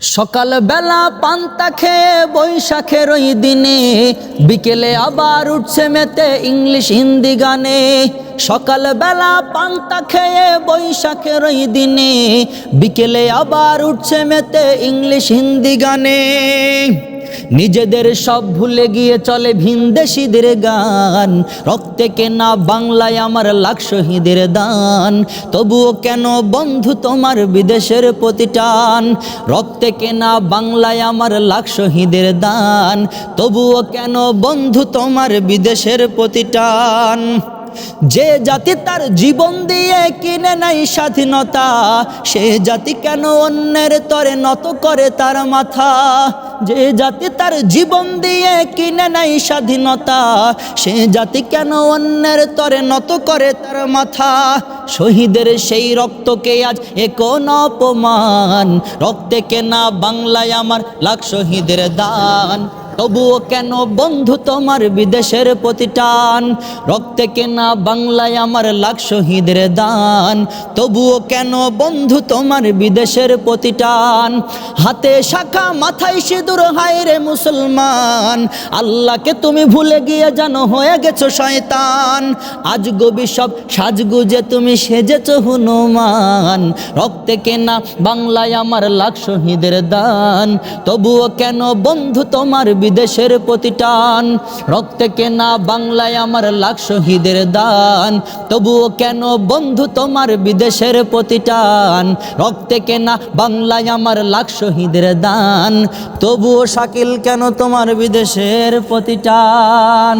সকাল বেলা পান্তা খেয়ে বৈশাখের ওই দিনে বিকেলে আবার উঠছে মেতে ইংলিশ হিন্দি গানে। সকাল বেলা পান্তা খেয়ে বৈশাখের ওই দিনে বিকেলে আবার উঠছে মেতে ইংলিশ হিন্দি গানে। নিজেদের সব ভুলে গিয়ে চলে ভিনদেশীদের গান, রক্তে কেনা বাংলায় আমার লাখ শহীদের দান। তবুও কেন বন্ধু তোমার বিদেশের প্রতি টান, রক্তে কেনা বাংলায় আমার লাখ শহীদের দান। তবুও কেন বন্ধু তোমার বিদেশের প্রতি টান। যে জাতি তার জীবন দিয়ে কিনে নাই স্বাধীনতা, সে জাতি কেন অন্যের তরে নত করে তার মাথা। যে জাতি তার জীবন দিয়ে কিনে নাই স্বাধীনতা, সে জাতি কেন অন্যের তরে নত করে তার মাথা। শহীদের সেই রক্তকে আজ এ কোন অপমান, রক্তে কেনা বাংলায় আমার লাখ শহীদের দান। তবুও কেন বন্ধু তোমার বিদেশের প্রতি টান, রক্তে কেনা বাংলায় আমার লাখ শহীদের দান। তবুও কেন বন্ধু তোমার বিদেশের প্রতি টান। হাতে শাখা মাথায় সিঁদুর, হায় রে মুসলমান, আল্লাহকে তুমি ভুলে গিয়ে জানো হয়ে গেছো শয়তান। আজ গবি সব সাজগুজে তুমি সেজেছো হনুমান, রক্তে কেনা বাংলায় আমার লাখ শহীদের দান। তবুও কেন বন্ধু তোমার বিদেশের প্রতি টান, রক্তে কেনা বাংলায় আমার লাখ শহীদের দান। তবুও কেন বন্ধু তোমার বিদেশের প্রতি টান, রক্তে কেনা বাংলায় আমার লাখ শহীদের দান। তবুও শাকিল কেন তোমার বিদেশের প্রতি টান।